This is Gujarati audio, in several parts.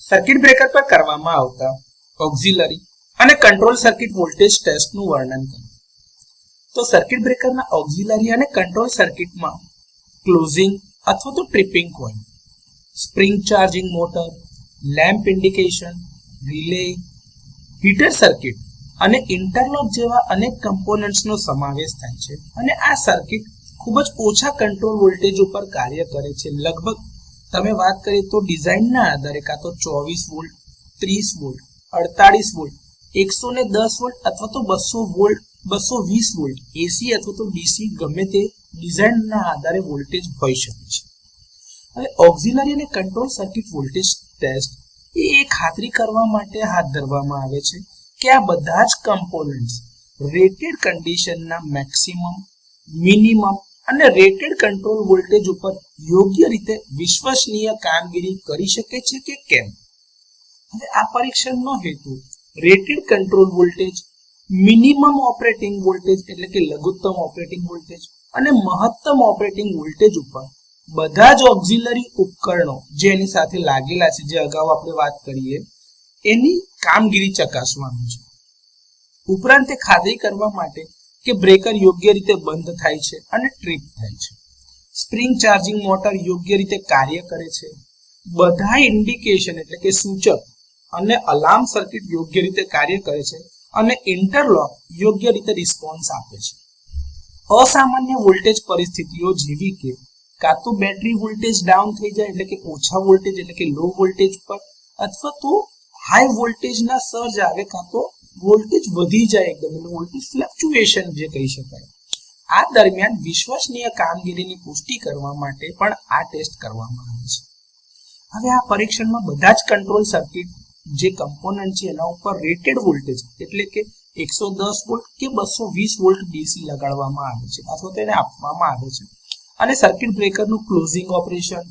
સર્કિટ બ્રેકર પર કરવામાં આવતા ઓક્ઝિલરી અને કંટ્રોલ સર્કિટ વોલ્ટેજ ટેસ્ટનું વર્ણન કરો. તો સર્કિટ બ્રેકરના ઓક્ઝિલરી અને કંટ્રોલ સર્કિટમાં ક્લોઝિંગ અથવા તો tripping coil, spring charging motor, lamp indication, relay, heater circuit અને ઇન્ટરલોક જેવા અનેક કમ્પોનન્ટ્સનો સમાવેશ થાય છે. અને આ સર્કિટ ખૂબ જ ઓછા કંટ્રોલ વોલ્ટેજ ઉપર કાર્ય કરે છે. લગભગ તમે વાત કરીએ તો ડિઝાઇનના આધારે કાં તો 24 વોલ્ટ, 30 વોલ્ટ, 48 વોલ્ટ, 110 વોલ્ટ અથવા તો 200 વોલ્ટ, 220 વોલ્ટ એસી અથવા તો ડીસી ગમે તે ડિઝાઇનના આધારે વોલ્ટેજ હોઈ શકે છે. હવે ઓક્ઝિલરી અને કંટ્રોલ સર્કિટ વોલ્ટેજ ટેસ્ટ એ ખાતરી કરવા માટે હાથ ધરવામાં આવે છે કે આ બધા જ કમ્પોનન્ટ્સ રેટેડ કન્ડિશનના મેક્સિમમ, મિનિમમ અને રેટેડ કંટ્રોલ વોલ્ટેજ ઉપર યોગ્ય રીતે વિશ્વસનીય કામગીરી કરી શકે છે કે કેમ. હવે આ પરીક્ષણનો હેતુ rated control voltage, minimum operating voltage એટલે કે લઘુત્તમ ઓપરેટિંગ વોલ્ટેજ અને મહત્તમ ઓપરેટિંગ વોલ્ટેજ ઉપર બધા જ ઓક્ઝિલરી ઉપકરણો જે એની સાથે લાગેલા છે, જે અગાઉ આપણે વાત કરીએ, એની કામગીરી ચકાસવાનું છે. ઉપરાંત તે ખાતરી કરવા માટે કે બ્રેકર યોગ્ય રીતે બંધ થાય છે અને ટ્રિપ થાય છે, સ્પ્રિંગ ચાર્જિંગ મોટર યોગ્ય રીતે કાર્ય કરે છે, બધા ઇન્ડિકેશન એટલે કે સૂચક અને અલાર્મ સર્કિટ યોગ્ય રીતે કાર્ય કરે છે અને ઇન્ટરલોક યોગ્ય રીતે રિસ્પોન્સ આપે છે. અસામાન્ય વોલ્ટેજ પરિસ્થિતિઓ જેવી કે કાં તો બેટરી વોલ્ટેજ ડાઉન થઈ જાય એટલે કે ઓછા વોલ્ટેજ એટલે કે લો વોલ્ટેજ પર, અથવા તો હાઈ વોલ્ટેજના સર્જ આવે, કાં તો વોલ્ટેજ વધી જાય એકદમ, એટલે વોલ્ટેજ ફ્લક્ચ્યુએશન જે કહી શકાય. આ દરમિયાન વિશ્વસનીય કામગીરીની પુષ્ટિ કરવા માટે પણ આ ટેસ્ટ કરવામાં આવે છે. હવે આ પરીક્ષણમાં બધા જ કંટ્રોલ સર્કિટ જે કમ્પોનન્ટ છે એના ઉપર રેટેડ વોલ્ટેજ એટલે કે 110 વોલ્ટ કે 220 વોલ્ટ ડીસી લગાડવામાં આવે છે અથવા તો એને આપવામાં આવે છે. અને સર્કિટ બ્રેકરનું closing operation,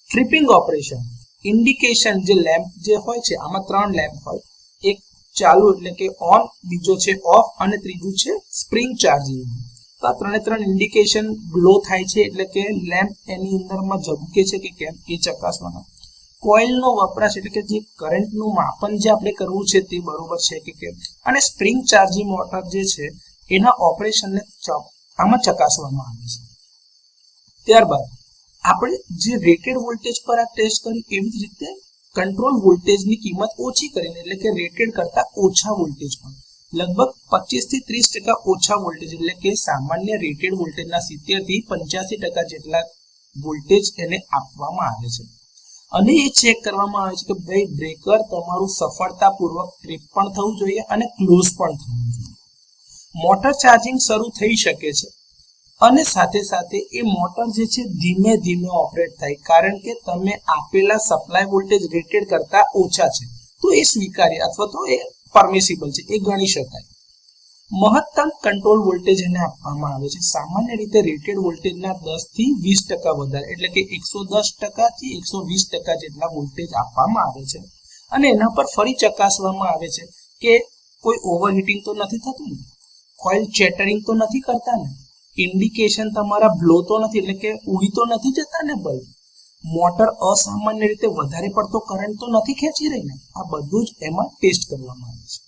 tripping operation, indication જે લેમ્પ જે હોય છે, આમાં 3 લેમ્પ હોય, એક ચાલુ એટલે કે ઓન, બીજો છે ઓફ અને ત્રીજું છે સ્પ્રિંગ ચાર્જિંગ. તો આ 3 ઇન્ડિકેશન ગ્લો થાય છે એટલે કે લેમ્પ એની અંદરમાં ઝબકે છે કે કેમ એ ચકાસવાના. કોઇલનો વપરાશ એટલે કે જે કરંટનું માપન જે આપણે કરવું છે તે બરોબર છે કે કેમ. અને સ્પ્રિંગ ચાર્જિંગ મોટર જે છે એના ઓપરેશનને આમાં ચકાસવામાં આવે છે. ત્યારબાદ આપણે જે રેટેડ વોલ્ટેજ પર આ ટેસ્ટ કર્યું એવી જ રીતે કંટ્રોલ વોલ્ટેજની કિંમત ઓછી કરીને એટલે કે રેટેડ કરતા ઓછા વોલ્ટેજ પર લગભગ 25 થી 30% ઓછા વોલ્ટેજ એટલે કે સામાન્ય રેટેડ વોલ્ટેજના 70 થી 85% જેટલા વોલ્ટેજ એને આપવામાં આવે છે. અને એ ચેક કરવામાં આવે છે કે ભાઈ બ્રેકર તમારું સફળતાપૂર્વક ટ્રિપ પણ થવું જોઈએ અને ક્લોઝ પણ થવું જોઈએ. મોટર ચાર્જિંગ શરૂ થઈ શકે છે અને સાથે સાથે એ મોટર જે છે ધીમે ધીમે ઓપરેટ થાય, કારણ કે તમે આપેલા સપ્લાય વોલ્ટેજ રેટેડ કરતા ઓછા છે, તો એ સ્વીકાર્ય અથવા તો એ પરમિસિબલ છે, એ ગણી શકાય. મહત્તમ કંટ્રોલ વોલ્ટેજ એને આપવામાં આવે છે. સામાન્ય રીતે રેટેડ વોલ્ટેજના 10 થી 20% વધારે એટલે કે 110% થી 120% જેટલા વોલ્ટેજ આપવામાં આવે છે. અને એના પર ફરી ચકાસવામાં આવે છે કે કોઈ ઓવરહીટિંગ તો નથી થતું ને, કોઇલ ચેટરિંગ તો નથી કરતા ને, ઇન્ડિકેશન તમારા બ્લો તો નથી એટલે કે ઉડી તો નથી જતા ને બલ્બ, મોટર અસામાન્ય રીતે વધારે પડતો કરંટ તો નથી ખેંચી રહી ને. આ બધું જ એમાં ટેસ્ટ કરવામાં આવે છે.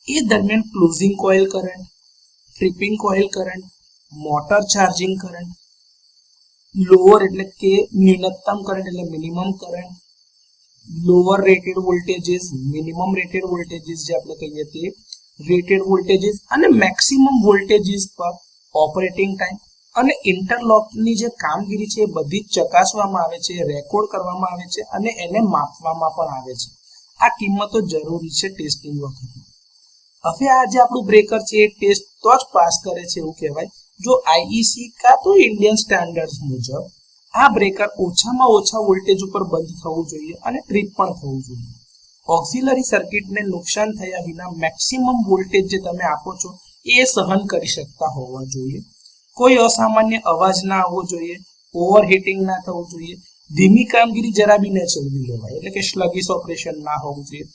એ દરમિયાન closing coil current, tripping coil current, motor charging current, lower એટલે કે ન્યૂનતમ કરંટ એટલે minimum current, lower rated voltages, minimum rated voltages જે આપણે કહીએ તે, રેટેડ વોલ્ટેજીસ અને મેક્સિમમ વોલ્ટેજીસ પર ઓપરેટિંગ ટાઈમ અને ઇન્ટરલોકની જે કામગીરી છે એ બધી જ ચકાસવામાં આવે છે, રેકોર્ડ કરવામાં આવે છે અને એને માપવામાં પણ આવે છે. આ કિંમતો જરૂરી છે ટેસ્ટિંગ વખતે. હવે આ જે આપણું બ્રેકર છે એ ટેસ્ટ તો જ પાસ કરે છે એવું કહેવાય જો આઈઈસી કાં તો ઇન્ડિયન સ્ટાન્ડર્ડ્સ મુજબ આ બ્રેકર ઓછામાં ઓછા વોલ્ટેજ ઉપર બંધ થવું જોઈએ અને ટ્રિપ પણ થવું જોઈએ. ઓક્ઝિલરી સર્કિટને નુકસાન થયા વિના મેક્સિમમ વોલ્ટેજ જે તમે આપો છો એ સહન કરી શકતા હોવા જોઈએ. કોઈ અસામાન્ય અવાજ ના આવવો જોઈએ, ઓવરહીટિંગ ના થવું જોઈએ, ધીમી કામગીરી જરા બી ન ચલવી લેવાય એટલે કે સ્લગિશ ઓપરેશન ના હોવું જોઈએ.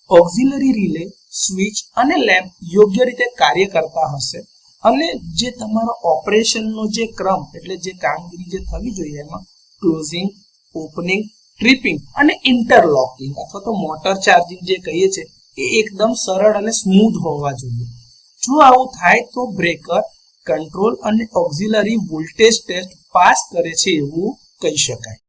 ઓક્ઝિલરી રિલે, સ્વિચ અને લેમ્પ યોગ્ય રીતે કાર્ય કરતા હશે અને જે તમારો ઓપરેશનનો જે ક્રમ એટલે જે કામગીરી જે થવી જોઈએ એમાં ક્લોઝિંગ, ઓપનિંગ, ટ્રિપિંગ અને ઇન્ટરલોકિંગ અથવા તો મોટર ચાર્જિંગ જે કહીએ છીએ એ એકદમ સરળ અને સ્મૂથ હોવા જોઈએ. જો આવું થાય તો બ્રેકર કંટ્રોલ અને ઓક્ઝિલરી વોલ્ટેજ ટેસ્ટ પાસ કરે છે એવું કહી શકાય.